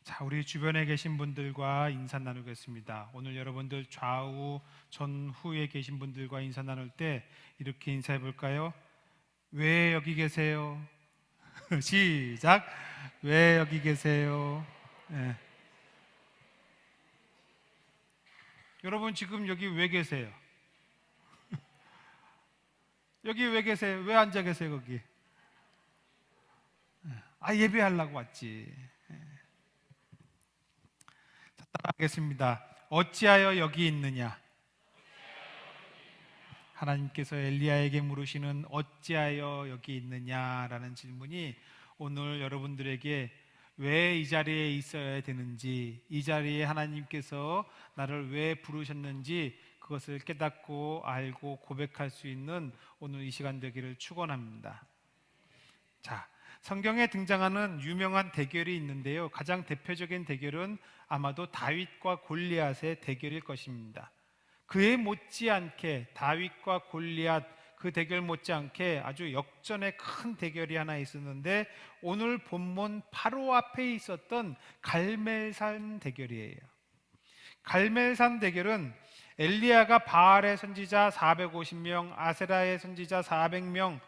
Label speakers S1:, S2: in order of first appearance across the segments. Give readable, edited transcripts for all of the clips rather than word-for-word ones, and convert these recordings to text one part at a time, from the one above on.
S1: 자, 우리 주변에 계신 분들과 인사 나누겠습니다. 오늘 여러분들 좌우, 전후에 계신 분들과 인사 나눌 때 이렇게 인사해 볼까요? 왜 여기 계세요? 시작. 왜 여기 계세요? 네. 여러분 지금 여기 왜 계세요? 여기 왜 계세요? 왜 앉아 계세요 거기? 예배하려고 왔지. 자, 따라하겠습니다. 어찌하여 여기 있느냐? 하나님께서 엘리야에게 물으시는 어찌하여 여기 있느냐라는 질문이 오늘 여러분들에게 왜 이 자리에 있어야 되는지, 이 자리에 하나님께서 나를 왜 부르셨는지 그것을 깨닫고 알고 고백할 수 있는 오늘 이 시간 되기를 축원합니다. 자, 성경에 등장하는 유명한 대결이 있는데요, 가장 대표적인 대결은 아마도 다윗과 골리앗의 대결일 것입니다. 그에 못지않게 다윗과 골리앗 그 대결 못지않게 아주 역전의 큰 대결이 하나 있었는데 오늘 본문 바로 앞에 있었던 갈멜산 대결이에요. 갈멜산 대결은 엘리야가 바알의 선지자 450명, 아세라의 선지자 400명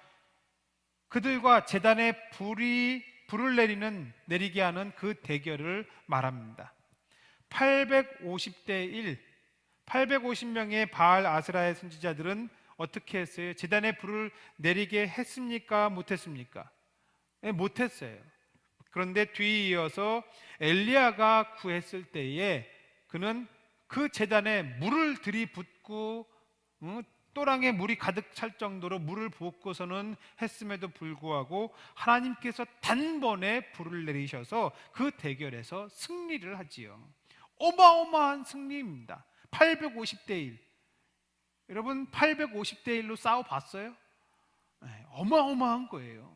S1: 그들과 제단에 불을 내리게 하는 그 대결을 말합니다. 850대 1, 850명의 바알 아스라의 선지자들은 어떻게 했어요? 제단에 불을 내리게 했습니까? 못했습니까? 못했어요. 그런데 뒤이어서 엘리야가 구했을 때에 그는 그 제단에 물을 들이붓고 또랑에 물이 가득 찰 정도로 물을 붓고서는 했음에도 불구하고 하나님께서 단번에 불을 내리셔서 그 대결에서 승리를 하지요. 어마어마한 승리입니다. 850대 1. 여러분 850대 1로 싸워봤어요? 어마어마한 거예요.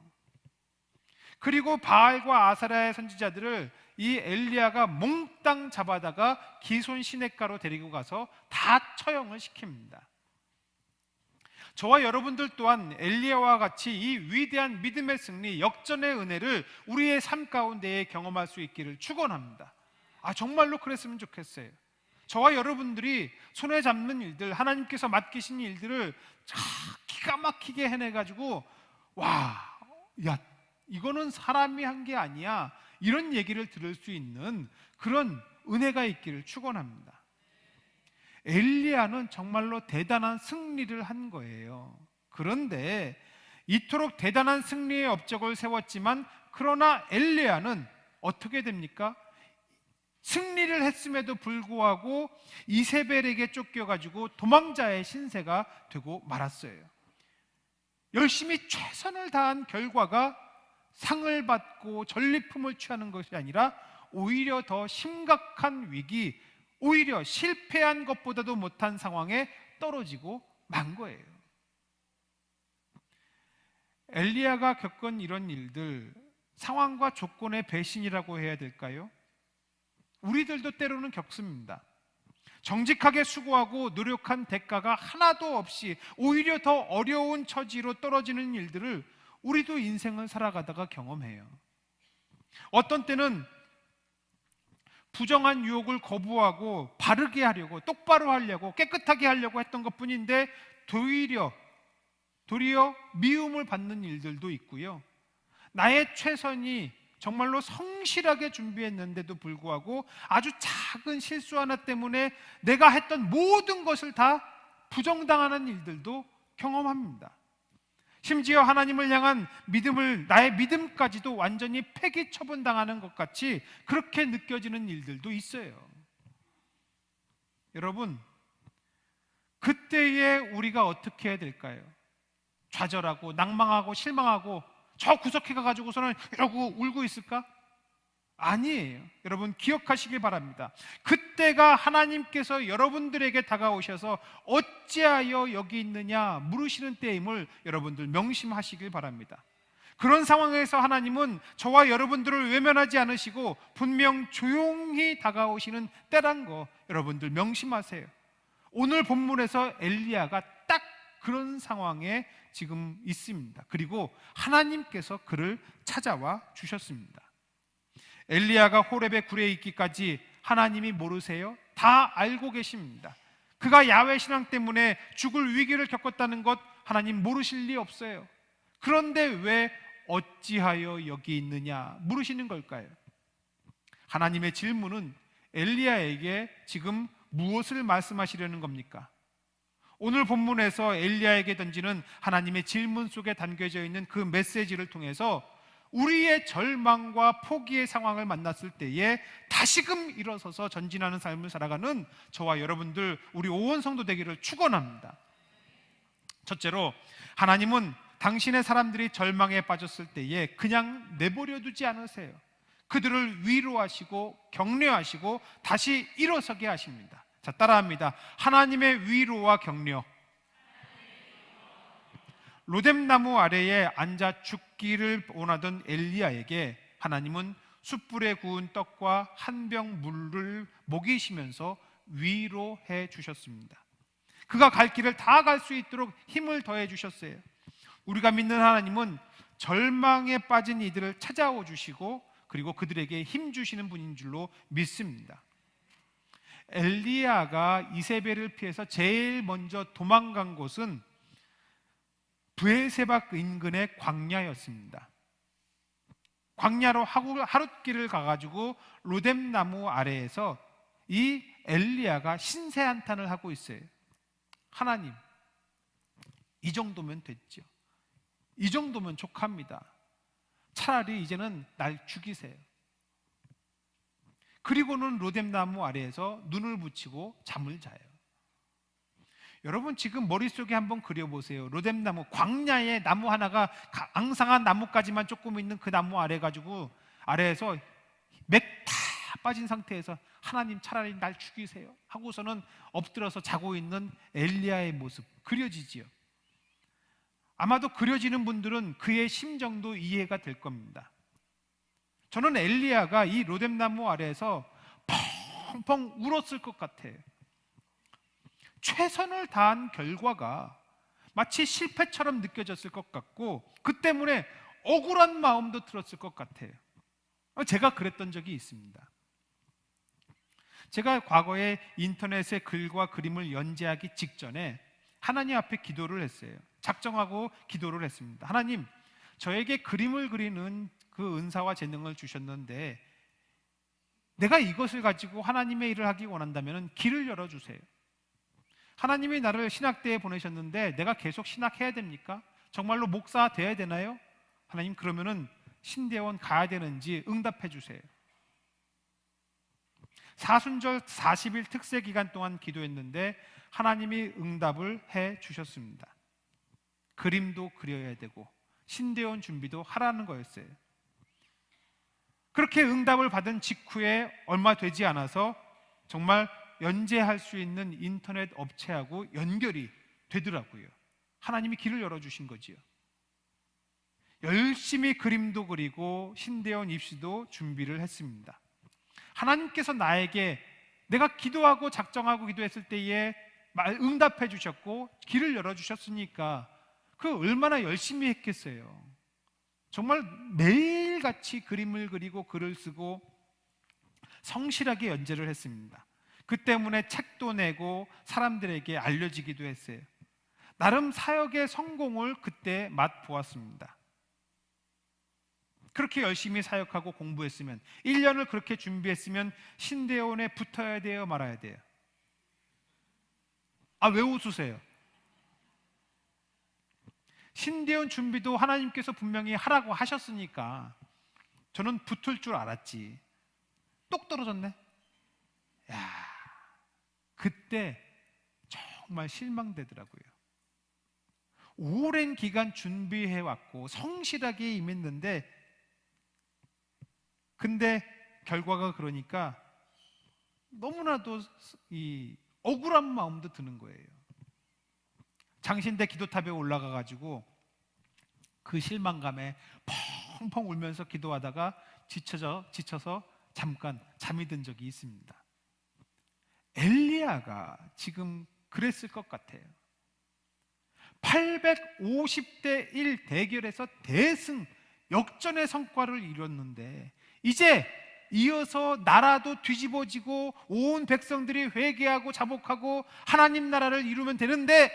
S1: 그리고 바알과 아사라의 선지자들을 이 엘리야가 몽땅 잡아다가 기손 시냇가로 데리고 가서 다 처형을 시킵니다. 저와 여러분들 또한 엘리야와 같이 이 위대한 믿음의 승리, 역전의 은혜를 우리의 삶 가운데에 경험할 수 있기를 축원합니다. 정말로 그랬으면 좋겠어요. 저와 여러분들이 손에 잡는 일들, 하나님께서 맡기신 일들을 기가 막히게 해내가지고 이거는 사람이 한 게 아니야, 이런 얘기를 들을 수 있는 그런 은혜가 있기를 축원합니다. 엘리야는 정말로 대단한 승리를 한 거예요. 그런데 이토록 대단한 승리의 업적을 세웠지만 그러나 엘리야는 어떻게 됩니까? 승리를 했음에도 불구하고 이세벨에게 쫓겨가지고 도망자의 신세가 되고 말았어요. 열심히 최선을 다한 결과가 상을 받고 전리품을 취하는 것이 아니라 오히려 더 심각한 위기, 오히려 실패한 것보다도 못한 상황에 떨어지고 만 거예요. 엘리야가 겪은 이런 일들, 상황과 조건의 배신이라고 해야 될까요? 우리들도 때로는 겪습니다. 정직하게 수고하고 노력한 대가가 하나도 없이 오히려 더 어려운 처지로 떨어지는 일들을 우리도 인생을 살아가다가 경험해요. 어떤 때는 부정한 유혹을 거부하고 바르게 하려고, 똑바로 하려고, 깨끗하게 하려고 했던 것뿐인데 도리어 미움을 받는 일들도 있고요. 나의 최선이 정말로 성실하게 준비했는데도 불구하고 아주 작은 실수 하나 때문에 내가 했던 모든 것을 다 부정당하는 일들도 경험합니다. 심지어 하나님을 향한 나의 믿음까지도 완전히 폐기 처분당하는 것 같이 그렇게 느껴지는 일들도 있어요. 여러분, 그때에 우리가 어떻게 해야 될까요? 좌절하고 낭망하고 실망하고 저 구석에 가가지고서는 이러고 울고 있을까? 아니에요. 여러분 기억하시기 바랍니다. 그때가 하나님께서 여러분들에게 다가오셔서 어찌하여 여기 있느냐 물으시는 때임을 여러분들 명심하시길 바랍니다. 그런 상황에서 하나님은 저와 여러분들을 외면하지 않으시고 분명 조용히 다가오시는 때란 거 여러분들 명심하세요. 오늘 본문에서 엘리야가 딱 그런 상황에 지금 있습니다. 그리고 하나님께서 그를 찾아와 주셨습니다. 엘리야가 호렙의 굴에 있기까지 하나님이 모르세요? 다 알고 계십니다. 그가 야훼 신앙 때문에 죽을 위기를 겪었다는 것 하나님 모르실 리 없어요. 그런데 왜 어찌하여 여기 있느냐 물으시는 걸까요? 하나님의 질문은 엘리야에게 지금 무엇을 말씀하시려는 겁니까? 오늘 본문에서 엘리야에게 던지는 하나님의 질문 속에 담겨져 있는 그 메시지를 통해서 우리의 절망과 포기의 상황을 만났을 때에 다시금 일어서서 전진하는 삶을 살아가는 저와 여러분들, 우리 오원 성도 되기를 축원합니다. 첫째로, 하나님은 당신의 사람들이 절망에 빠졌을 때에 그냥 내버려 두지 않으세요. 그들을 위로하시고 격려하시고 다시 일어서게 하십니다. 자, 따라합니다. 하나님의 위로와 격려. 로뎀나무 아래에 앉아 죽기를 원하던 엘리야에게 하나님은 숯불에 구운 떡과 한 병 물을 먹이시면서 위로해 주셨습니다. 그가 갈 길을 다 갈 수 있도록 힘을 더해 주셨어요. 우리가 믿는 하나님은 절망에 빠진 이들을 찾아오 주시고 그리고 그들에게 힘 주시는 분인 줄로 믿습니다. 엘리야가 이세벨을 피해서 제일 먼저 도망간 곳은 브에세바 인근의 광야였습니다. 광야로 하룻길을 가가지고 로뎀나무 아래에서 이 엘리야가 신세 한탄을 하고 있어요. 하나님, 이 정도면 됐죠. 이 정도면 족합니다. 차라리 이제는 날 죽이세요. 그리고는 로뎀나무 아래에서 눈을 붙이고 잠을 자요. 여러분 지금 머릿속에 한번 그려보세요. 로뎀나무, 광야에 나무 하나가 앙상한 나뭇가지만 조금 있는 그 나무 아래에서 맥 다 빠진 상태에서 하나님 차라리 날 죽이세요 하고서는 엎드려서 자고 있는 엘리야의 모습 그려지지요. 아마도 그려지는 분들은 그의 심정도 이해가 될 겁니다. 저는 엘리야가 이 로뎀나무 아래에서 펑펑 울었을 것 같아요. 최선을 다한 결과가 마치 실패처럼 느껴졌을 것 같고 그 때문에 억울한 마음도 들었을 것 같아요. 제가 그랬던 적이 있습니다. 제가 과거에 인터넷에 글과 그림을 연재하기 직전에 하나님 앞에 기도를 했어요. 작정하고 기도를 했습니다. 하나님, 저에게 그림을 그리는 그 은사와 재능을 주셨는데 내가 이것을 가지고 하나님의 일을 하기 원한다면 길을 열어주세요. 하나님이 나를 신학대에 보내셨는데 내가 계속 신학해야 됩니까? 정말로 목사 돼야 되나요? 하나님, 그러면은 신대원 가야 되는지 응답해 주세요. 사순절 40일 특세 기간 동안 기도했는데 하나님이 응답을 해 주셨습니다. 그림도 그려야 되고 신대원 준비도 하라는 거였어요. 그렇게 응답을 받은 직후에 얼마 되지 않아서 정말 연재할 수 있는 인터넷 업체하고 연결이 되더라고요. 하나님이 길을 열어주신 거지요. 열심히 그림도 그리고 신대원 입시도 준비를 했습니다. 하나님께서 나에게 내가 기도하고 작정하고 기도했을 때에 응답해 주셨고 길을 열어주셨으니까 그 얼마나 열심히 했겠어요. 정말 매일같이 그림을 그리고 글을 쓰고 성실하게 연재를 했습니다. 그 때문에 책도 내고 사람들에게 알려지기도 했어요. 나름 사역의 성공을 그때 맛보았습니다. 그렇게 열심히 사역하고 공부했으면 1년을 그렇게 준비했으면 신대원에 붙어야 돼요 말아야 돼요? 왜 웃으세요? 신대원 준비도 하나님께서 분명히 하라고 하셨으니까 저는 붙을 줄 알았지. 똑 떨어졌네. 그때 정말 실망되더라고요. 오랜 기간 준비해왔고 성실하게 임했는데 근데 결과가 그러니까 너무나도 이 억울한 마음도 드는 거예요. 장신대 기도탑에 올라가가지고 그 실망감에 펑펑 울면서 기도하다가 지쳐서 잠깐 잠이 든 적이 있습니다. 엘리야가 지금 그랬을 것 같아요. 850대 1 대결에서 대승 역전의 성과를 이뤘는데 이제 이어서 나라도 뒤집어지고 온 백성들이 회개하고 자복하고 하나님 나라를 이루면 되는데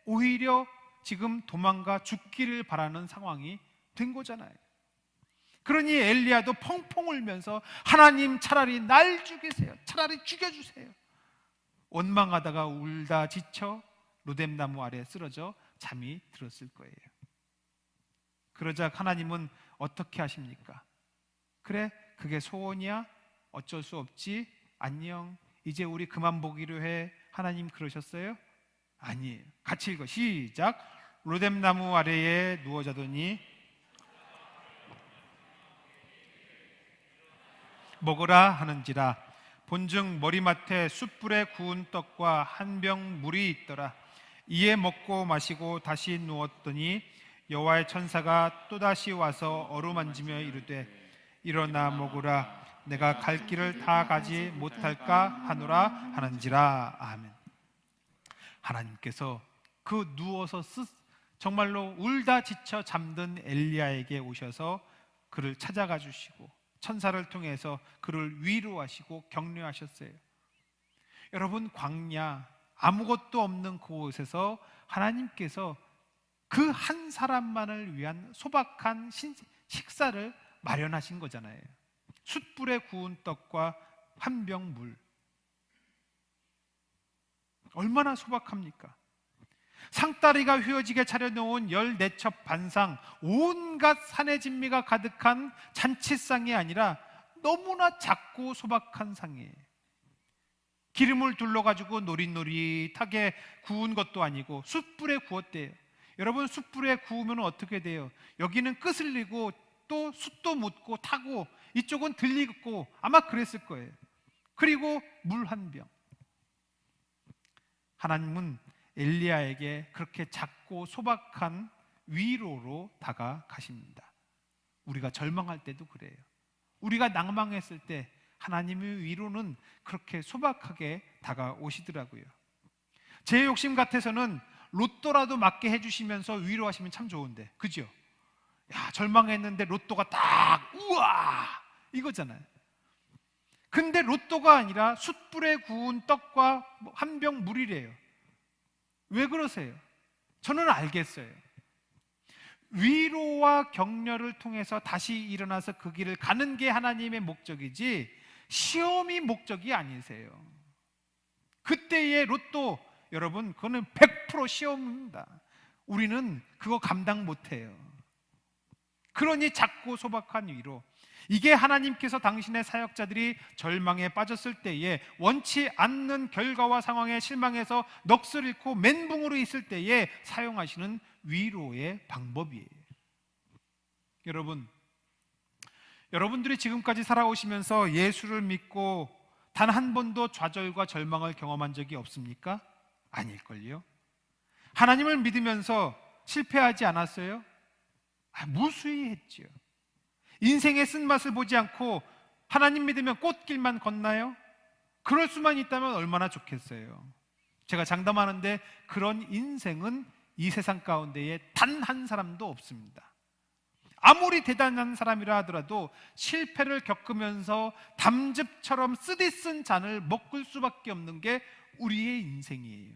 S1: 오히려 지금 도망가 죽기를 바라는 상황이 된 거잖아요. 그러니 엘리야도 펑펑 울면서 하나님 차라리 날 죽이세요. 차라리 죽여주세요. 원망하다가 울다 지쳐 로뎀나무 아래 쓰러져 잠이 들었을 거예요. 그러자 하나님은 어떻게 하십니까? 그래, 그게 소원이야? 어쩔 수 없지? 안녕, 이제 우리 그만 보기로 해. 하나님 그러셨어요? 아니에요. 같이 읽어. 시작. 로뎀나무 아래에 누워 자더니 먹으라 하는지라. 본즉 머리맡에 숯불에 구운 떡과 한 병 물이 있더라. 이에 먹고 마시고 다시 누웠더니 여호와의 천사가 또다시 와서 어루만지며 이르되 일어나 먹으라. 내가 갈 길을 다 가지 못할까 하노라 하는지라. 아멘. 하나님께서 그 누워서 정말로 울다 지쳐 잠든 엘리야에게 오셔서 그를 찾아가 주시고 천사를 통해서 그를 위로하시고 격려하셨어요. 여러분, 광야 아무것도 없는 그곳에서 하나님께서 그 한 사람만을 위한 소박한 식사를 마련하신 거잖아요. 숯불에 구운 떡과 한 병 물. 얼마나 소박합니까? 상다리가 휘어지게 차려놓은 14첩 반상, 온갖 산의 진미가 가득한 잔치상이 아니라 너무나 작고 소박한 상이에요. 기름을 둘러가지고 노릿노릿하게 구운 것도 아니고 숯불에 구웠대요. 여러분, 숯불에 구우면 어떻게 돼요? 여기는 끄슬리고 또 숯도 묻고 타고 이쪽은 들리고 아마 그랬을 거예요. 그리고 물 한 병. 하나님은 엘리야에게 그렇게 작고 소박한 위로로 다가가십니다. 우리가 절망할 때도 그래요. 우리가 낭망했을 때 하나님의 위로는 그렇게 소박하게 다가오시더라고요. 제 욕심 같아서는 로또라도 맞게 해주시면서 위로하시면 참 좋은데, 그죠? 야, 절망했는데 로또가 딱 우와 이거잖아요. 근데 로또가 아니라 숯불에 구운 떡과 한 병 물이래요. 왜 그러세요? 저는 알겠어요. 위로와 격려를 통해서 다시 일어나서 그 길을 가는 게 하나님의 목적이지 시험이 목적이 아니세요. 그때의 로또, 여러분, 그거는 100% 시험입니다. 우리는 그거 감당 못해요. 그러니 작고 소박한 위로, 이게 하나님께서 당신의 사역자들이 절망에 빠졌을 때에, 원치 않는 결과와 상황에 실망해서 넋을 잃고 멘붕으로 있을 때에 사용하시는 위로의 방법이에요. 여러분들이 지금까지 살아오시면서 예수를 믿고 단 한 번도 좌절과 절망을 경험한 적이 없습니까? 아닐걸요. 하나님을 믿으면서 실패하지 않았어요? 무수히 했죠. 인생의 쓴맛을 보지 않고 하나님 믿으면 꽃길만 걷나요? 그럴 수만 있다면 얼마나 좋겠어요. 제가 장담하는데 그런 인생은 이 세상 가운데에 단 한 사람도 없습니다. 아무리 대단한 사람이라 하더라도 실패를 겪으면서 담즙처럼 쓰디쓴 잔을 먹을 수밖에 없는 게 우리의 인생이에요.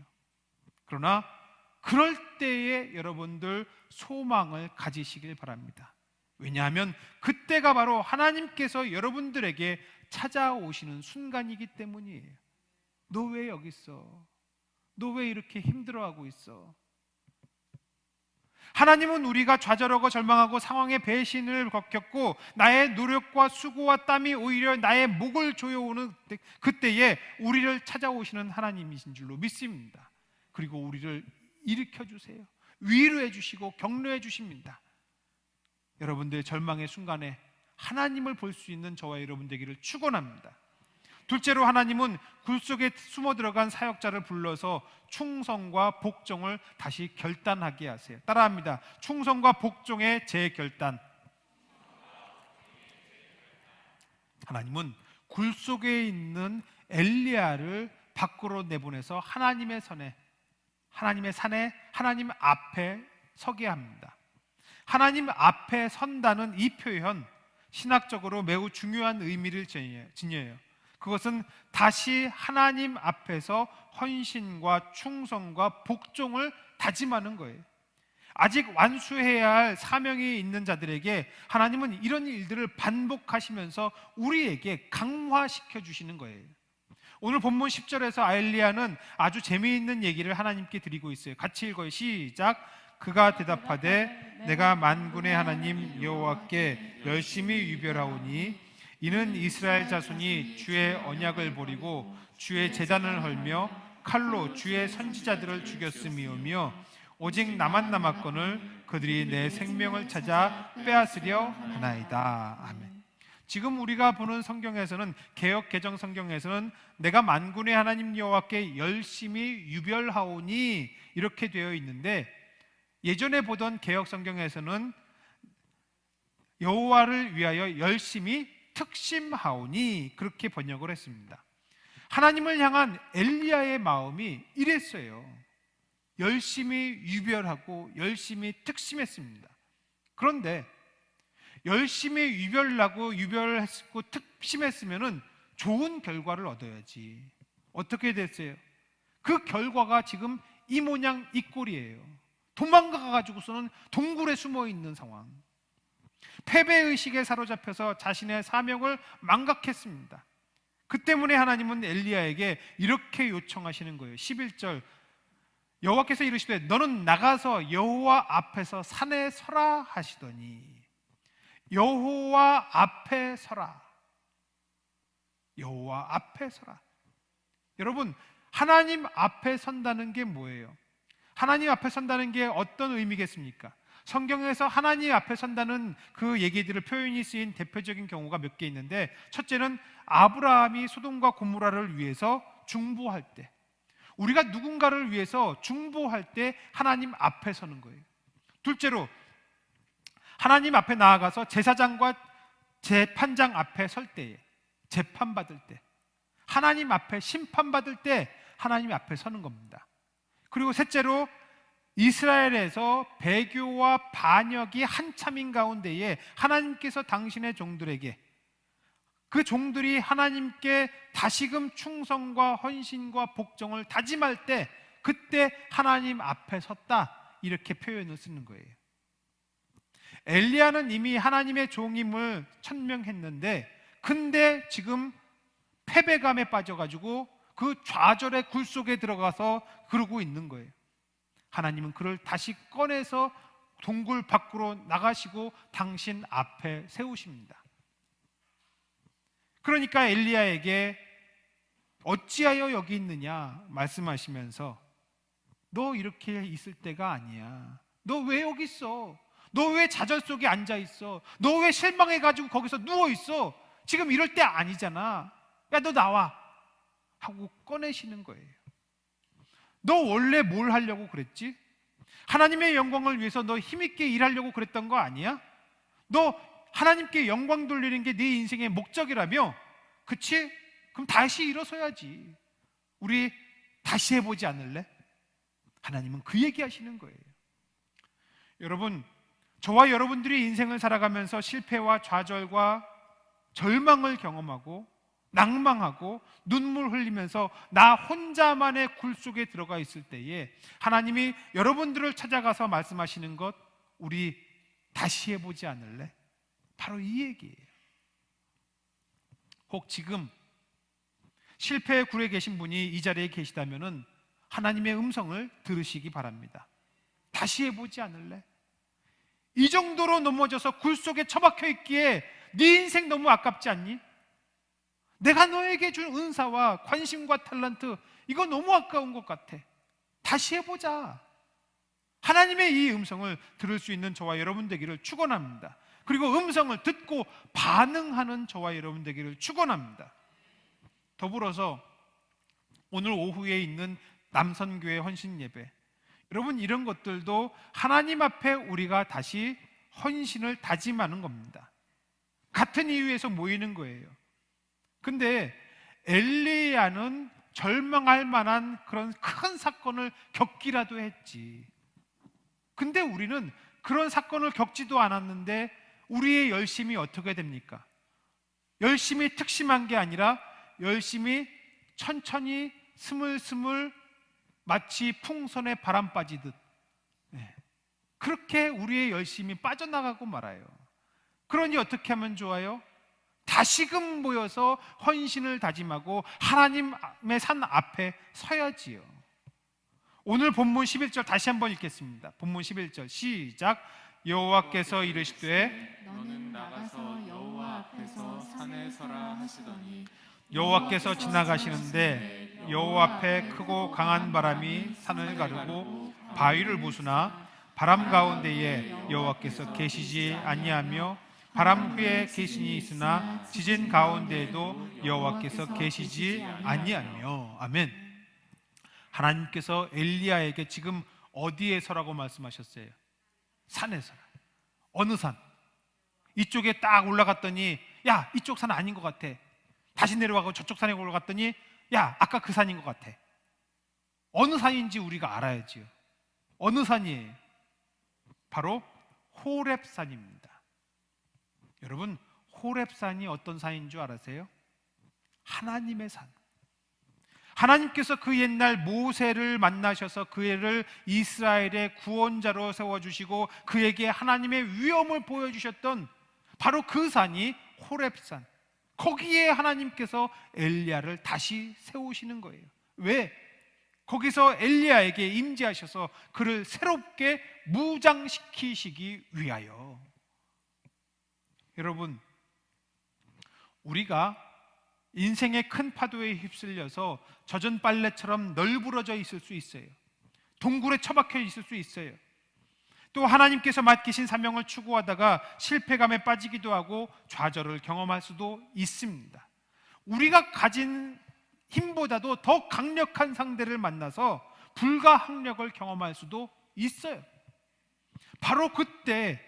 S1: 그러나 그럴 때에 여러분들 소망을 가지시길 바랍니다. 왜냐하면 그때가 바로 하나님께서 여러분들에게 찾아오시는 순간이기 때문이에요. 너 왜 여기 있어? 너 왜 이렇게 힘들어하고 있어? 하나님은 우리가 좌절하고 절망하고 상황의 배신을 겪고 나의 노력과 수고와 땀이 오히려 나의 목을 조여오는 그때에 우리를 찾아오시는 하나님이신 줄로 믿습니다. 그리고 우리를 일으켜 주세요. 위로해 주시고 격려해 주십니다. 여러분들의 절망의 순간에 하나님을 볼 수 있는 저와 여러분 되기를 축원합니다. 둘째로, 하나님은 굴 속에 숨어 들어간 사역자를 불러서 충성과 복종을 다시 결단하게 하세요. 따라합니다. 충성과 복종의 재결단. 하나님은 굴 속에 있는 엘리야를 밖으로 내보내서 하나님의 산에 하나님 앞에 서게 합니다. 하나님 앞에 선다는 이 표현, 신학적으로 매우 중요한 의미를 지녀요. 그것은 다시 하나님 앞에서 헌신과 충성과 복종을 다짐하는 거예요. 아직 완수해야 할 사명이 있는 자들에게 하나님은 이런 일들을 반복하시면서 우리에게 강화시켜 주시는 거예요. 오늘 본문 10절에서 엘리야는 아주 재미있는 얘기를 하나님께 드리고 있어요. 같이 읽어요. 시작. 그가 대답하되 내가 만군의 하나님 여호와께 열심히 유별하오니 이는 이스라엘 자손이 주의 언약을 버리고 주의 제단을 헐며 칼로 주의 선지자들을 죽였음이오며 오직 나만 남았거늘 그들이 내 생명을 찾아 빼앗으려 하나이다. 아멘. 지금 우리가 보는 성경에서는, 개역 개정 성경에서는 내가 만군의 하나님 여호와께 열심히 유별하오니 이렇게 되어 있는데, 예전에 보던 개역 성경에서는 여호와를 위하여 열심히 특심하오니 그렇게 번역을 했습니다. 하나님을 향한 엘리야의 마음이 이랬어요. 열심히 유별하고 열심히 특심했습니다. 그런데 열심히 유별하고 유별했고 특심했으면 좋은 결과를 얻어야지. 어떻게 됐어요? 그 결과가 지금 이 모양 이 꼴이에요. 도망가가지고서는 동굴에 숨어 있는 상황. 패배의식에 사로잡혀서 자신의 사명을 망각했습니다. 그 때문에 하나님은 엘리야에게 이렇게 요청하시는 거예요. 11절, 여호와께서 이르시되 너는 나가서 여호와 앞에서 산에 서라 하시더니, 여호와 앞에 서라. 여호와 앞에 서라. 여러분, 하나님 앞에 선다는 게 뭐예요? 하나님 앞에 선다는 게 어떤 의미겠습니까? 성경에서 하나님 앞에 선다는 그 얘기들을 표현이 쓰인 대표적인 경우가 몇 개 있는데, 첫째는 아브라함이 소돔과 고모라를 위해서 중보할 때, 우리가 누군가를 위해서 중보할 때 하나님 앞에 서는 거예요. 둘째로 하나님 앞에 나아가서 제사장과 재판장 앞에 설 때에, 재판받을 때, 하나님 앞에 심판받을 때 하나님 앞에 서는 겁니다. 그리고 셋째로 이스라엘에서 배교와 반역이 한참인 가운데에 하나님께서 당신의 종들에게, 그 종들이 하나님께 다시금 충성과 헌신과 복종을 다짐할 때, 그때 하나님 앞에 섰다, 이렇게 표현을 쓰는 거예요. 엘리야는 이미 하나님의 종임을 천명했는데, 근데 지금 패배감에 빠져가지고 그 좌절의 굴 속에 들어가서 그러고 있는 거예요. 하나님은 그를 다시 꺼내서 동굴 밖으로 나가시고 당신 앞에 세우십니다. 그러니까 엘리야에게 어찌하여 여기 있느냐 말씀하시면서, 너 이렇게 있을 때가 아니야. 너 왜 여기 있어? 너 왜 좌절 속에 앉아 있어? 너 왜 실망해가지고 거기서 누워 있어? 지금 이럴 때 아니잖아. 야, 너 나와 하고 꺼내시는 거예요. 너 원래 뭘 하려고 그랬지? 하나님의 영광을 위해서 너 힘있게 일하려고 그랬던 거 아니야? 너 하나님께 영광 돌리는 게 네 인생의 목적이라며? 그치? 그럼 다시 일어서야지. 우리 다시 해보지 않을래? 하나님은 그 얘기하시는 거예요. 여러분, 저와 여러분들이 인생을 살아가면서 실패와 좌절과 절망을 경험하고 낭망하고 눈물 흘리면서 나 혼자만의 굴 속에 들어가 있을 때에 하나님이 여러분들을 찾아가서 말씀하시는 것, 우리 다시 해보지 않을래? 바로 이 얘기예요. 혹 지금 실패의 굴에 계신 분이 이 자리에 계시다면 하나님의 음성을 들으시기 바랍니다. 다시 해보지 않을래? 이 정도로 넘어져서 굴 속에 처박혀 있기에 네 인생 너무 아깝지 않니? 내가 너에게 준 은사와 관심과 탤런트, 이거 너무 아까운 것 같아. 다시 해보자. 하나님의 이 음성을 들을 수 있는 저와 여러분 되기를 축원합니다. 그리고 음성을 듣고 반응하는 저와 여러분 되기를 축원합니다. 더불어서 오늘 오후에 있는 남선교회 헌신 예배, 여러분, 이런 것들도 하나님 앞에 우리가 다시 헌신을 다짐하는 겁니다. 같은 이유에서 모이는 거예요. 근데 엘리야는 절망할 만한 그런 큰 사건을 겪기라도 했지. 근데 우리는 그런 사건을 겪지도 않았는데 우리의 열심이 어떻게 됩니까? 열심이 특심한 게 아니라 열심이 천천히 스물스물 마치 풍선에 바람 빠지듯 그렇게 우리의 열심이 빠져나가고 말아요. 그러니 어떻게 하면 좋아요? 다시금 모여서 헌신을 다짐하고 하나님의 산 앞에 서야지요. 오늘 본문 11절 다시 한번 읽겠습니다. 본문 11절 시작. 여호와께서 이르시되
S2: 너는 나가서 여호와 앞에서 산에 서라 하시더니
S1: 여호와께서 지나가시는데 여호와 앞에 크고 강한 바람이 산을 가르고 바위를 부수나 바람 가운데에 여호와께서 계시지 아니하며 바람 후에 계시니 있으나 지진 가운데에도 여호와께서 계시지 아니하며. 아멘. 하나님께서 엘리야에게 지금 어디에 서라고 말씀하셨어요? 산에 서라. 어느 산? 이쪽에 딱 올라갔더니 야, 이쪽 산 아닌 것 같아. 다시 내려가고 저쪽 산에 올라갔더니 야, 아까 그 산인 것 같아. 어느 산인지 우리가 알아야지요. 어느 산이에요? 바로 호렙산입니다. 여러분, 호렙산이 어떤 산인 줄 아세요? 하나님의 산. 하나님께서 그 옛날 모세를 만나셔서 그를 이스라엘의 구원자로 세워주시고 그에게 하나님의 위엄을 보여주셨던 바로 그 산이 호렙산. 거기에 하나님께서 엘리야를 다시 세우시는 거예요. 왜? 거기서 엘리야에게 임재하셔서 그를 새롭게 무장시키시기 위하여. 여러분, 우리가 인생의 큰 파도에 휩쓸려서 젖은 빨래처럼 널브러져 있을 수 있어요. 동굴에 처박혀 있을 수 있어요. 또 하나님께서 맡기신 사명을 추구하다가 실패감에 빠지기도 하고 좌절을 경험할 수도 있습니다. 우리가 가진 힘보다도 더 강력한 상대를 만나서 불가항력을 경험할 수도 있어요. 바로 그때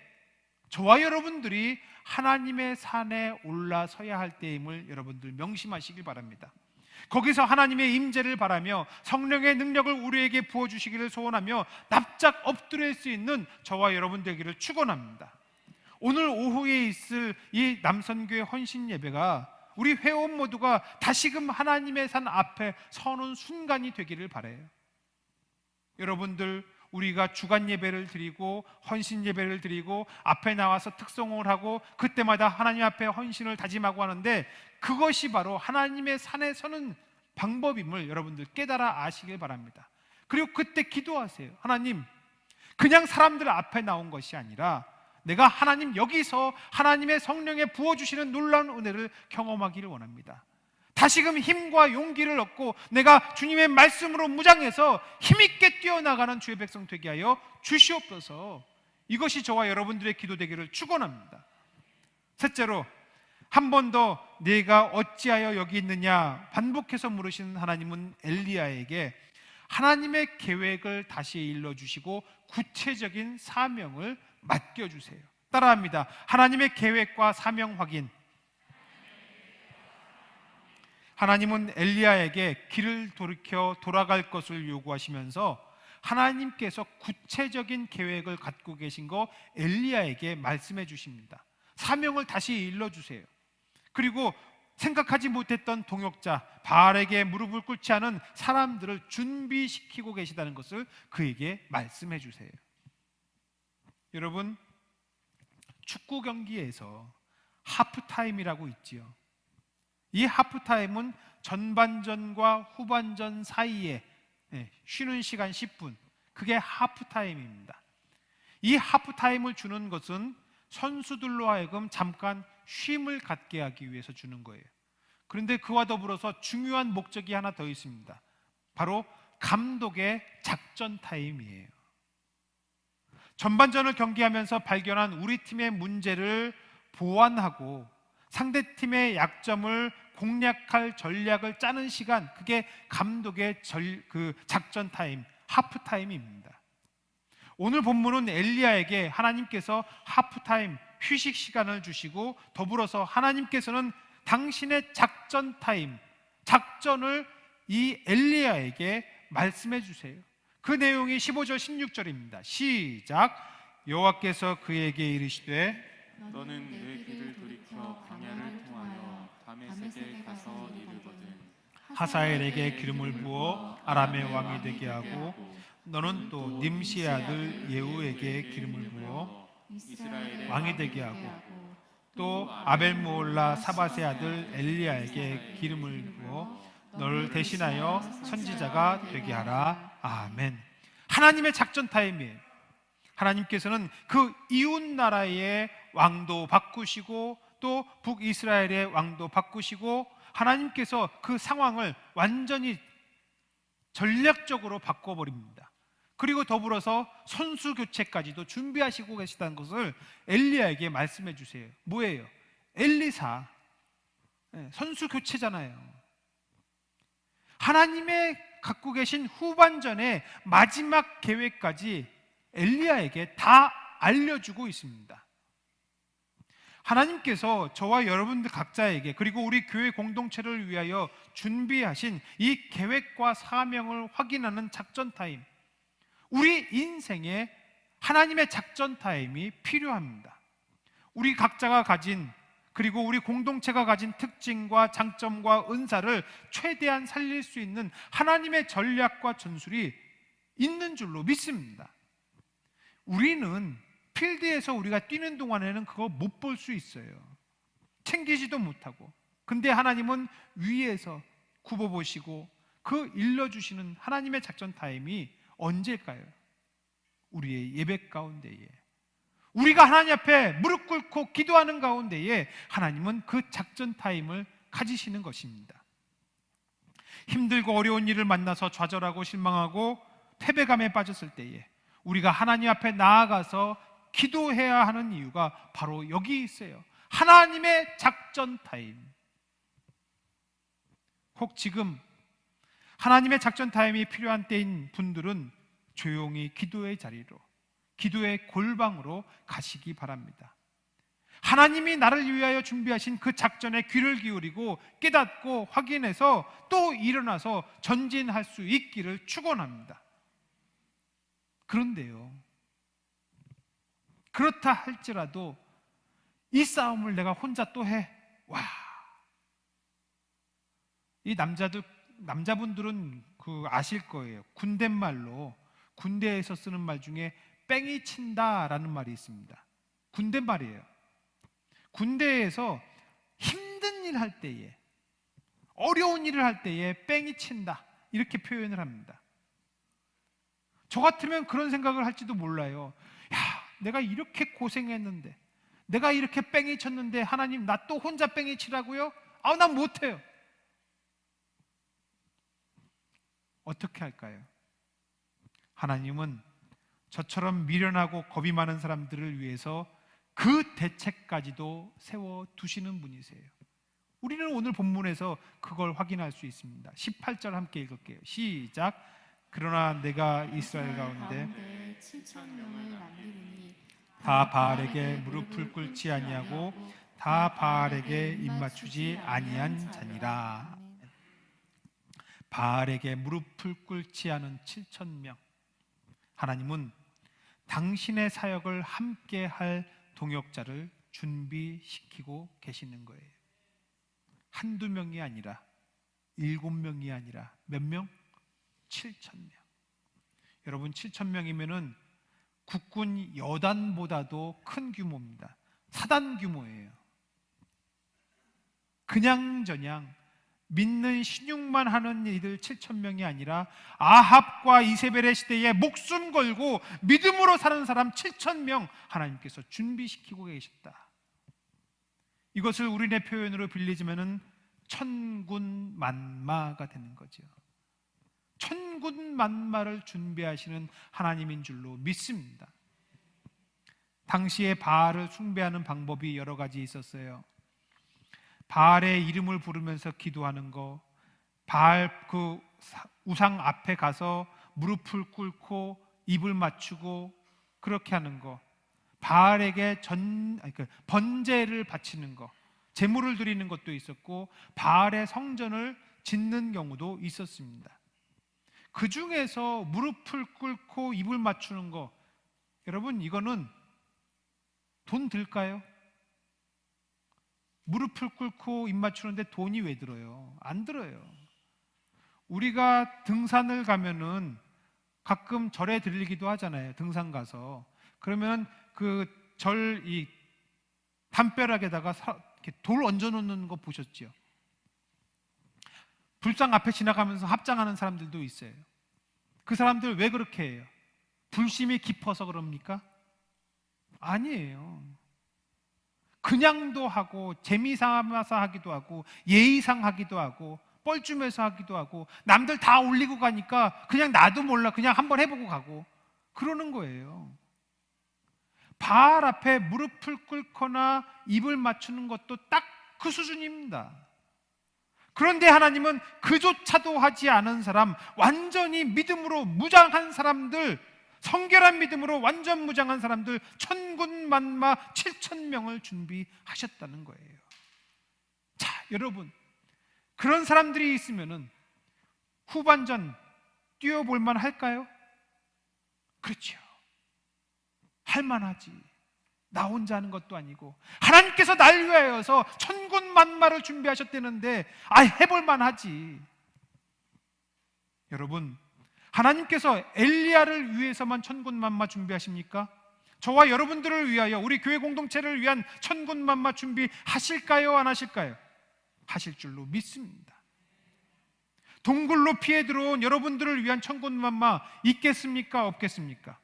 S1: 저와 여러분들이 하나님의 산에 올라서야 할 때임을 여러분들 명심하시길 바랍니다. 거기서 하나님의 임재를 바라며 성령의 능력을 우리에게 부어주시기를 소원하며 납작 엎드릴 수 있는 저와 여러분 되기를 축원합니다. 오늘 오후에 있을 이 남선교회 헌신 예배가 우리 회원 모두가 다시금 하나님의 산 앞에 서는 순간이 되기를 바라요. 여러분들, 우리가 주간 예배를 드리고 헌신 예배를 드리고 앞에 나와서 특송을 하고 그때마다 하나님 앞에 헌신을 다짐하고 하는데 그것이 바로 하나님의 산에 서는 방법임을 여러분들 깨달아 아시길 바랍니다. 그리고 그때 기도하세요. 하나님, 그냥 사람들 앞에 나온 것이 아니라 내가 하나님 여기서 하나님의 성령에 부어주시는 놀라운 은혜를 경험하기를 원합니다. 다시금 힘과 용기를 얻고 내가 주님의 말씀으로 무장해서 힘있게 뛰어나가는 주의 백성 되게 하여 주시옵소서. 이것이 저와 여러분들의 기도 되기를 축원합니다. 셋째로, 한 번 더 네가 어찌하여 여기 있느냐 반복해서 물으시는 하나님은 엘리야에게 하나님의 계획을 다시 일러주시고 구체적인 사명을 맡겨주세요. 따라합니다. 하나님의 계획과 사명 확인. 하나님은 엘리야에게 길을 돌이켜 돌아갈 것을 요구하시면서 하나님께서 구체적인 계획을 갖고 계신 거 엘리야에게 말씀해 주십니다. 사명을 다시 일러주세요. 그리고 생각하지 못했던 동역자 바알에게 무릎을 꿇지 않은 사람들을 준비시키고 계시다는 것을 그에게 말씀해 주세요. 여러분, 축구 경기에서 하프타임이라고 있지요. 이 하프타임은 전반전과 후반전 사이에 쉬는 시간 10분, 그게 하프타임입니다. 이 하프타임을 주는 것은 선수들로 하여금 잠깐 쉼을 갖게 하기 위해서 주는 거예요. 그런데 그와 더불어서 중요한 목적이 하나 더 있습니다. 바로 감독의 작전 타임이에요. 전반전을 경기하면서 발견한 우리 팀의 문제를 보완하고 상대팀의 약점을 공략할 전략을 짜는 시간, 그게 감독의 작전 타임, 하프 타임입니다. 오늘 본문은 엘리야에게 하나님께서 하프 타임, 휴식 시간을 주시고 더불어서 하나님께서는 당신의 작전 타임, 작전을 이 엘리야에게 말씀해 주세요. 그 내용이 15절 16절입니다. 시작. 여호와께서 그에게 이르시되
S2: 너는 내 길을 돌이켜 광야를 통하여 다메섹에 가서 이르거든.
S1: 하사엘에게 기름을 부어 아람의 왕이 되게 하고 너는 또 님시의 아들 예후에게 기름을 부어
S2: 이스라엘의
S1: 왕이 되게 하고 또 아벨모올라 사밧의 아들 엘리야에게 기름을 부어 너를 대신하여 선지자가 되게 하라. 아멘. 하나님의 작전 타임이에요. 하나님께서는 그 이웃 나라의 왕도 바꾸시고 또 북이스라엘의 왕도 바꾸시고 하나님께서 그 상황을 완전히 전략적으로 바꿔버립니다. 그리고 더불어서 선수 교체까지도 준비하시고 계시다는 것을 엘리야에게 말씀해 주세요. 뭐예요? 엘리사 선수 교체잖아요. 하나님의 갖고 계신 후반전의 마지막 계획까지 엘리야에게 다 알려주고 있습니다. 하나님께서 저와 여러분들 각자에게 그리고 우리 교회 공동체를 위하여 준비하신 이 계획과 사명을 확인하는 작전 타임, 우리 인생에 하나님의 작전 타임이 필요합니다. 우리 각자가 가진 그리고 우리 공동체가 가진 특징과 장점과 은사를 최대한 살릴 수 있는 하나님의 전략과 전술이 있는 줄로 믿습니다. 우리는 필드에서 우리가 뛰는 동안에는 그거 못 볼 수 있어요. 챙기지도 못하고. 근데 하나님은 위에서 굽어보시고 그 일러주시는 하나님의 작전 타임이 언제일까요? 우리의 예배 가운데에, 우리가 하나님 앞에 무릎 꿇고 기도하는 가운데에 하나님은 그 작전 타임을 가지시는 것입니다. 힘들고 어려운 일을 만나서 좌절하고 실망하고 패배감에 빠졌을 때에 우리가 하나님 앞에 나아가서 기도해야 하는 이유가 바로 여기 있어요. 하나님의 작전 타임. 혹 지금 하나님의 작전 타임이 필요한 때인 분들은 조용히 기도의 자리로, 기도의 골방으로 가시기 바랍니다. 하나님이 나를 위하여 준비하신 그 작전에 귀를 기울이고 깨닫고 확인해서 또 일어나서 전진할 수 있기를 축원합니다. 그런데요, 그렇다 할지라도 이 싸움을 내가 혼자 또 해. 와, 이 남자분들은 아실 거예요. 군대말로, 군대에서 쓰는 말 중에 뺑이 친다라는 말이 있습니다. 군대 말이에요. 군대에서 힘든 일 할 때에, 어려운 일을 할 때에 뺑이 친다, 이렇게 표현을 합니다. 저 같으면 그런 생각을 할지도 몰라요. 야, 내가 이렇게 고생했는데, 내가 이렇게 뺑이 쳤는데 하나님 나 또 혼자 뺑이 치라고요? 난 못해요. 어떻게 할까요? 하나님은 저처럼 미련하고 겁이 많은 사람들을 위해서 그 대책까지도 세워두시는 분이세요. 우리는 오늘 본문에서 그걸 확인할 수 있습니다. 18절 함께 읽을게요. 시작. 그러나 내가 이스라엘 가운데
S2: 7,000명을 남기리니
S1: 다 바알에게 무릎을 꿇지 아니하고 다 바알에게 입맞추지 아니한 자니라. 바알에게 무릎을 꿇지 않은 7,000명. 하나님은 당신의 사역을 함께 할 동역자를 준비시키고 계시는 거예요. 한두 명이 아니라 7명이 아니라 몇 명? 7,000명. 여러분, 7,000명이면은 국군 여단보다도 큰 규모입니다. 사단 규모예요. 그냥저냥 믿는 신용만 하는 이들 7,000명이 아니라 아합과 이세벨의 시대에 목숨 걸고 믿음으로 사는 사람 7,000명 하나님께서 준비시키고 계셨다. 이것을 우리네 표현으로 빌리자면은 천군만마가 되는 거죠. 천군만마를 준비하시는 하나님인 줄로 믿습니다. 당시에 바알을 숭배하는 방법이 여러 가지 있었어요. 바알의 이름을 부르면서 기도하는 거, 바알 그 우상 앞에 가서 무릎을 꿇고 입을 맞추고 그렇게 하는 거, 바알에게 번제를 바치는 거, 제물을 드리는 것도 있었고 바알의 성전을 짓는 경우도 있었습니다. 그 중에서 무릎을 꿇고 입을 맞추는 거, 여러분 이거는 돈 들까요? 무릎을 꿇고 입 맞추는데 돈이 왜 들어요? 안 들어요. 우리가 등산을 가면은 가끔 절에 들리기도 하잖아요. 등산 가서. 그러면 그 절 이 담벼락에다가 이렇게 돌 얹어 놓는 거 보셨죠? 불상 앞에 지나가면서 합장하는 사람들도 있어요. 그 사람들 왜 그렇게 해요? 불심이 깊어서 그럽니까? 아니에요. 그냥도 하고 재미삼아서 하기도 하고 예의상 하기도 하고 뻘쭘해서 하기도 하고 남들 다 올리고 가니까 그냥 나도 몰라 그냥 한번 해보고 가고 그러는 거예요. 바알 앞에 무릎을 꿇거나 입을 맞추는 것도 딱 그 수준입니다. 그런데 하나님은 그조차도 하지 않은 사람, 완전히 믿음으로 무장한 사람들, 성결한 믿음으로 완전 무장한 사람들 천군만마 7,000명을 준비하셨다는 거예요. 자, 여러분, 그런 사람들이 있으면은 후반전 뛰어볼 만 할까요? 그렇죠. 할만하지. 나 혼자 하는 것도 아니고 하나님께서 날 위하여서 천군만마를 준비하셨다는데 해볼 만하지. 여러분, 하나님께서 엘리야를 위해서만 천군만마 준비하십니까? 저와 여러분들을 위하여 우리 교회 공동체를 위한 천군만마 준비하실까요? 안 하실까요? 하실 줄로 믿습니다. 동굴 높이에 들어온 여러분들을 위한 천군만마 있겠습니까? 없겠습니까?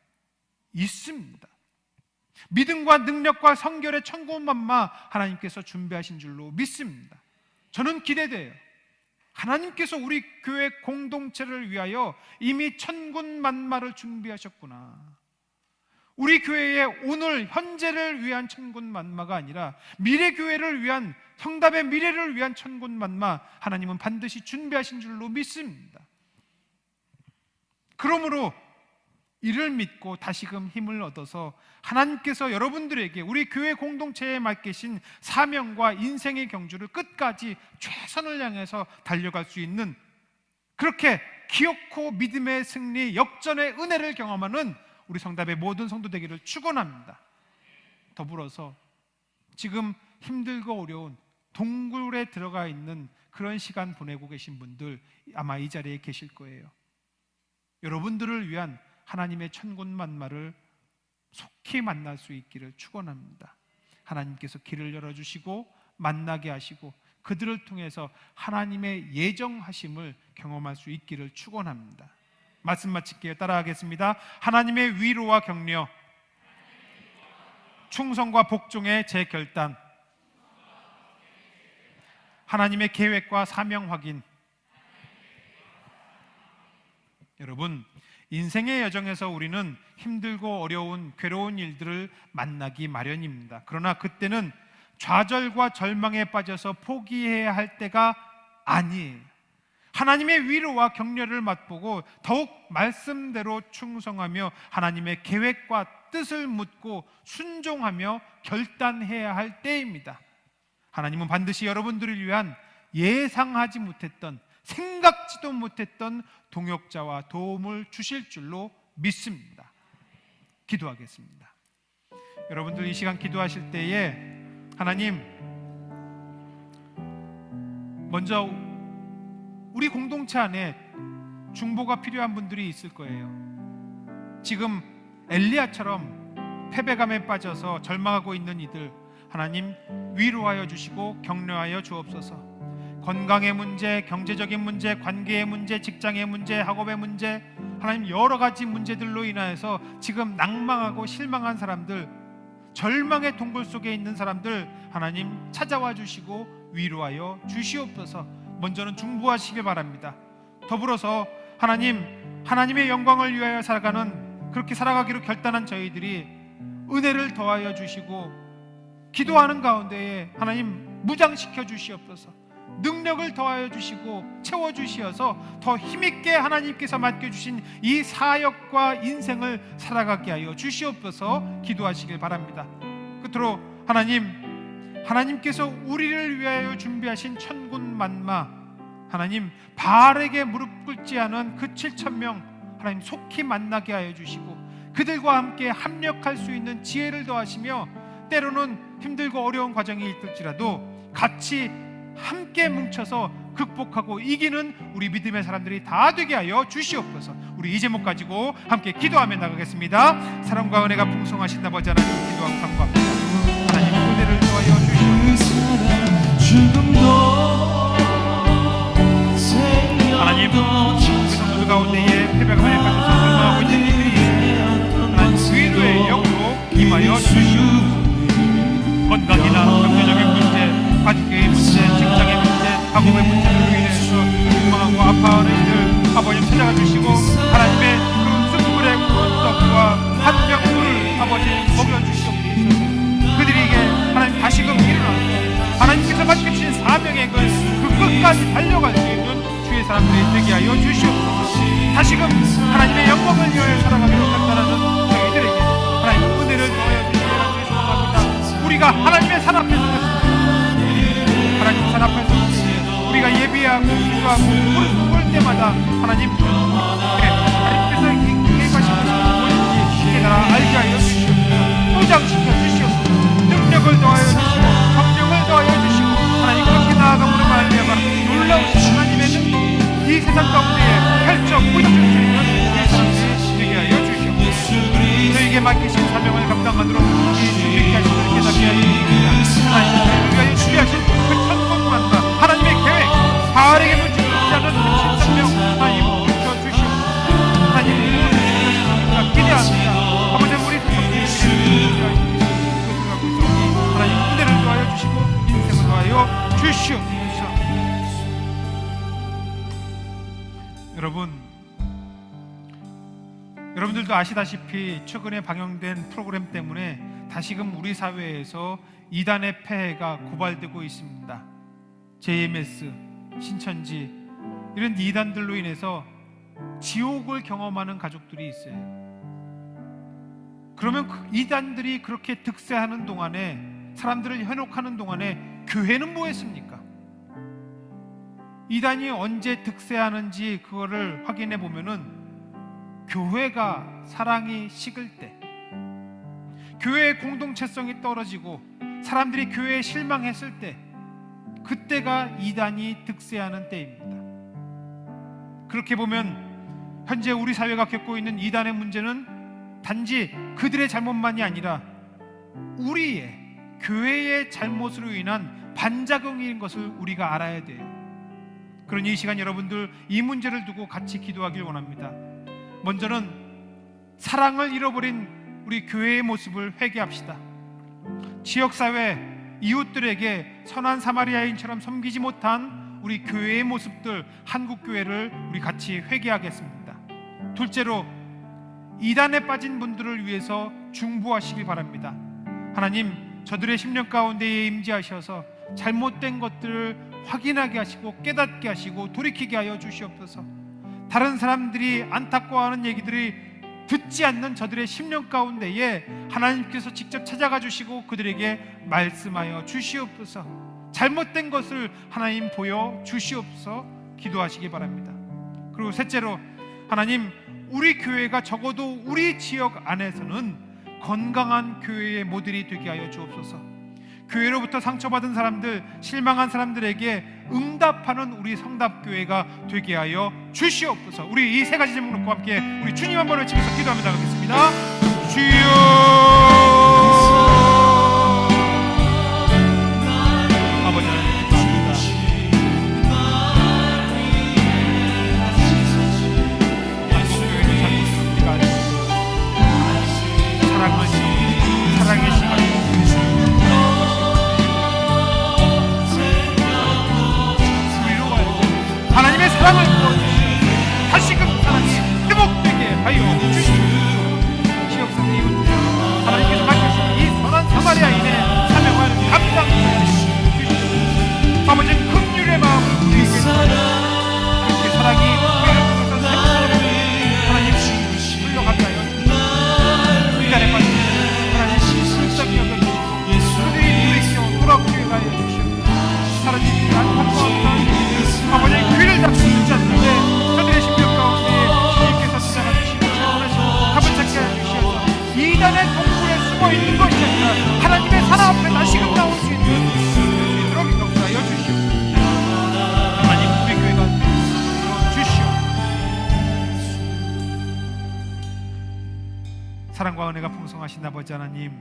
S1: 있습니다. 믿음과 능력과 성결의 천군만마 하나님께서 준비하신 줄로 믿습니다. 저는 기대돼요. 하나님께서 우리 교회 공동체를 위하여 이미 천군만마를 준비하셨구나. 우리 교회의 오늘 현재를 위한 천군만마가 아니라 미래 교회를 위한, 성답의 미래를 위한 천군만마 하나님은 반드시 준비하신 줄로 믿습니다. 그러므로 이를 믿고 다시금 힘을 얻어서 하나님께서 여러분들에게 우리 교회 공동체에 맡기신 사명과 인생의 경주를 끝까지 최선을 향해서 달려갈 수 있는, 그렇게 기어코 믿음의 승리, 역전의 은혜를 경험하는 우리 성답의 모든 성도 되기를 축원합니다. 더불어서 지금 힘들고 어려운 동굴에 들어가 있는 그런 시간 보내고 계신 분들 아마 이 자리에 계실 거예요. 여러분들을 위한 하나님의 천군만마를 속히 만날 수 있기를 축원합니다. 하나님께서 길을 열어주시고 만나게 하시고 그들을 통해서 하나님의 예정하심을 경험할 수 있기를 축원합니다. 말씀 마칠게요. 따라하겠습니다. 하나님의 위로와 격려, 충성과 복종의 제 결단, 하나님의 계획과 사명 확인. 여러분, 인생의 여정에서 우리는 힘들고 어려운 괴로운 일들을 만나기 마련입니다. 그러나 그때는 좌절과 절망에 빠져서 포기해야 할 때가 아니에요. 하나님의 위로와 격려를 맛보고 더욱 말씀대로 충성하며 하나님의 계획과 뜻을 묻고 순종하며 결단해야 할 때입니다. 하나님은 반드시 여러분들을 위한 예상하지 못했던, 생각지도 못했던 동역자와 도움을 주실 줄로 믿습니다. 기도하겠습니다. 여러분들 이 시간 기도하실 때에 하나님, 먼저 우리 공동체 안에 중보가 필요한 분들이 있을 거예요. 지금 엘리야처럼 패배감에 빠져서 절망하고 있는 이들 하나님 위로하여 주시고 격려하여 주옵소서. 건강의 문제, 경제적인 문제, 관계의 문제, 직장의 문제, 학업의 문제, 하나님 여러 가지 문제들로 인하여서 지금 낭망하고 실망한 사람들, 절망의 동굴 속에 있는 사람들 하나님 찾아와 주시고 위로하여 주시옵소서. 먼저는 중보하시길 바랍니다. 더불어서 하나님의 영광을 위하여 살아가는, 그렇게 살아가기로 결단한 저희들이 은혜를 더하여 주시고 기도하는 가운데에 하나님 무장시켜 주시옵소서. 능력을 더하여 주시고 채워주시어서 더 힘있게 하나님께서 맡겨주신 이 사역과 인생을 살아가게 하여 주시옵소서. 기도하시길 바랍니다. 끝으로 하나님께서 우리를 위하여 준비하신 천군만마, 하나님 바알에게 무릎 꿇지 않은 그 7,000명 하나님 속히 만나게 하여 주시고 그들과 함께 합력할 수 있는 지혜를 더하시며 때로는 힘들고 어려운 과정이 있을지라도 같이 함께 뭉쳐서 극복하고 이기는 우리 믿음의 사람들이 다 되게 하여 주시옵소서. 우리 이 제목 가지고 함께 기도하며 나가겠습니다. 사랑과 은혜가 풍성하신 아버지 하나님, 기도하고 간구합니다. 하나님 은혜를 더하여 주시옵소서. 하나님, 우리 성도들 가운데에 패배감을 가져서 절망하고 있는 이들이 하나님 위로의 영으로 임하여 주시옵소서. 건강이나 경제적인 문제, 가족의 문제, 직장의 문제, 학업의 문제로 인해서 욕망하고 아파하는 이들 아버지 찾아가 주시고 하나님의 그 숯불의 떡과 한 병물을 아버지 먹여주시옵소서. 그들에게 하나님 다시금 일어나서 하나님께서 맡겨주신 사명의 그 끝까지 달려갈 수 있는 주의 사람들이 되게 하여 주시옵소서. 다시금 하나님의 영광을 위하여 살아가기로 결단하는 저희들에게 하나님 은혜를 더하여 주시기를 소망합니다. 우리가 하나님의 산 앞에 서겠습니다. 하나님 산 앞에 서겠습니다. 우리가 예비하고 기도하고 무릎 꿇을 때마다 하나님 하나님께서 계획하신 것이 무엇인지 깨달아 알게 하여 주시옵소서. 포장시켜 주시옵소서. 능력을 더하여 주시고 성령을 더하여 주시고 하나님 그렇게 나아감으로 말미암아 놀라우신 하나님의 능력 이 세상 가운데에 펼쳐 보여줄 수 있는 우리 사람들이 되게 하여 주시옵소서. 저에게 맡기신 사명을 감당하도록 준비케 하시는 깨닫게 하여 주십니다. 하나님께서 위하여 준비하신 그 천국만과 하나님의 계획 바알에게 묻히지 않은 그 신성명 하나님 펼쳐주시옵소서. 하나님 우리가 기대합니다. 아버지 우리 성도들이 하나님 은혜를 더하여 주시고 인생을 더하여 주시옵소서. 여러분들도 아시다시피 최근에 방영된 프로그램 때문에 다시금 우리 사회에서 이단의 폐해가 고발되고 있습니다. JMS, 신천지 이런 이단들로 인해서 지옥을 경험하는 가족들이 있어요. 그러면 이단들이 그렇게 득세하는 동안에 사람들을 현혹하는 동안에 교회는 뭐 했습니까? 이단이 언제 득세하는지 그거를 확인해 보면은 교회가 사랑이 식을 때, 교회의 공동체성이 떨어지고 사람들이 교회에 실망했을 때, 그때가 이단이 득세하는 때입니다. 그렇게 보면 현재 우리 사회가 겪고 있는 이단의 문제는 단지 그들의 잘못만이 아니라 우리의 교회의 잘못으로 인한 반작용인 것을 우리가 알아야 돼요. 그러니 이 시간 여러분들 이 문제를 두고 같이 기도하길 원합니다. 먼저는 사랑을 잃어버린 우리 교회의 모습을 회개합시다. 지역사회 이웃들에게 선한 사마리아인처럼 섬기지 못한 우리 교회의 모습들, 한국교회를 우리 같이 회개하겠습니다. 둘째로 이단에 빠진 분들을 위해서 중보하시길 바랍니다. 하나님, 저들의 심령 가운데에 임재하셔서 잘못된 것들을 확인하게 하시고 깨닫게 하시고 돌이키게 하여 주시옵소서. 다른 사람들이 안타까워하는 얘기들이 듣지 않는 저들의 심령 가운데에 하나님께서 직접 찾아가 주시고 그들에게 말씀하여 주시옵소서. 잘못된 것을 하나님 보여 주시옵소서. 기도하시기 바랍니다. 그리고 셋째로 하나님, 우리 교회가 적어도 우리 지역 안에서는 건강한 교회의 모델이 되게 하여 주옵소서. 교회로부터 상처받은 사람들, 실망한 사람들에게 응답하는 우리 성답교회가 되게 하여 주시옵소서. 우리 이 세 가지 제목 놓고 함께 우리 주님 한번 외치면서 기도하며 나가겠습니다. 주여. 아버지 하나님 기도합니다. 한국교회를 살고 우리가 알고 사랑의 시간 하나님의 사랑을 부어주시고 다시금 사랑이 회복되게 하여 주시옵소서. 지역사회 이웃들 하나님께서 맡기신 이 선한 사마리아인의 사명을 감당하여 주시옵소서. 아버지는 긍휼의 마음을 우리에게 그렇게 사랑이 회복되어서 샘솟는 하나님 흘러가게 하여 주시옵소서. 이단에 빠진 하나님 불쌍히 여겨주시고 그들이 돌이켜 돌아오게 하여 주시옵소서. 사라지지 안타까운 아버지 귀를 닫고 듣지 않는데 저들의 심령 가운데 주님께서 찾아가 주시고 채원하시고 답을 찾게 해주시어서 이단의 동굴에 숨어있는 것이 아니라 하나님의 산 앞에 다시금 나올 수 있는 수 있도록 사랑과 은혜가 풍성하신 아버지 하나님,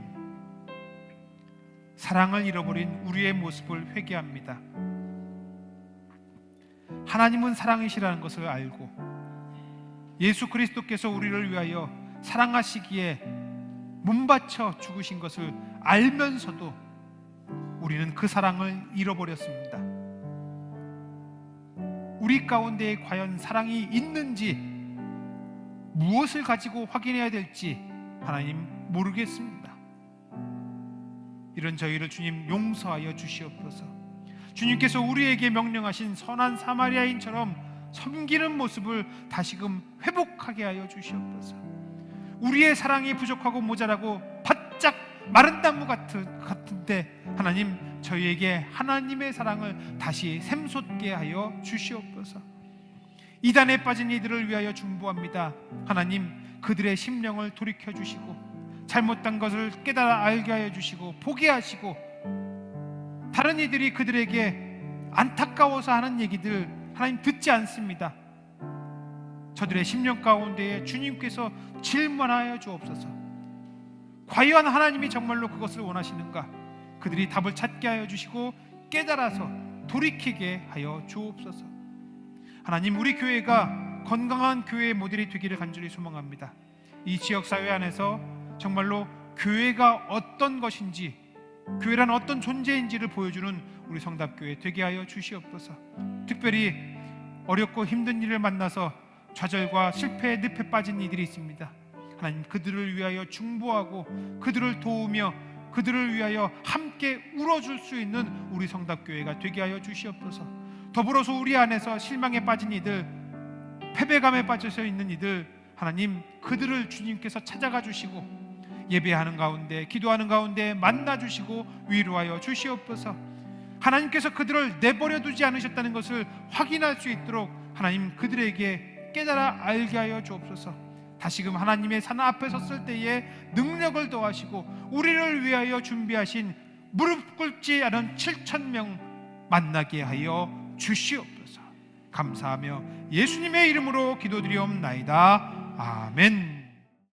S1: 사랑을 잃어버린 우리의 모습을 회개합니다. 하나님은 사랑이시라는 것을 알고 예수 그리스도께서 우리를 위하여 사랑하시기에 몸바쳐 죽으신 것을 알면서도 우리는 그 사랑을 잃어버렸습니다. 우리 가운데에 과연 사랑이 있는지, 무엇을 가지고 확인해야 될지 하나님 모르겠습니다. 이런 저희를 주님 용서하여 주시옵소서. 주님께서 우리에게 명령하신 선한 사마리아인처럼 섬기는 모습을 다시금 회복하게 하여 주시옵소서. 우리의 사랑이 부족하고 모자라고 바짝 마른 나무 같은데 하나님, 저희에게 하나님의 사랑을 다시 샘솟게 하여 주시옵소서. 이단에 빠진 이들을 위하여 중보합니다. 하나님, 그들의 심령을 돌이켜 주시고 잘못된 것을 깨달아 알게 하여 주시고 보게 하시고, 다른 이들이 그들에게 안타까워서 하는 얘기들 하나님 듣지 않습니다. 저들의 심령 가운데에 주님께서 질문하여 주옵소서. 과연 하나님이 정말로 그것을 원하시는가? 그들이 답을 찾게 하여 주시고 깨달아서 돌이키게 하여 주옵소서. 하나님, 우리 교회가 건강한 교회의 모델이 되기를 간절히 소망합니다. 이 지역사회 안에서 정말로 교회가 어떤 것인지, 교회란 어떤 존재인지를 보여주는 우리 성답교회 되게 하여 주시옵소서. 특별히 어렵고 힘든 일을 만나서 좌절과 실패의 늪에 빠진 이들이 있습니다. 하나님, 그들을 위하여 중보하고 그들을 도우며 그들을 위하여 함께 울어줄 수 있는 우리 성답교회가 되게 하여 주시옵소서. 더불어서 우리 안에서 실망에 빠진 이들, 패배감에 빠져 있는 이들, 하나님, 그들을 주님께서 찾아가 주시고 예배하는 가운데, 기도하는 가운데 만나 주시고 위로하여 주시옵소서. 하나님께서 그들을 내버려 두지 않으셨다는 것을 확인할 수 있도록 하나님, 그들에게 깨달아 알게 하여 주옵소서. 다시금 하나님의 산 앞에 섰을 때에 능력을 더하시고 우리를 위하여 준비하신 무릎 꿇지 않은 7,000명 만나게 하여 주시옵소서. 감사하며 예수님의 이름으로 기도드리옵나이다. 아멘.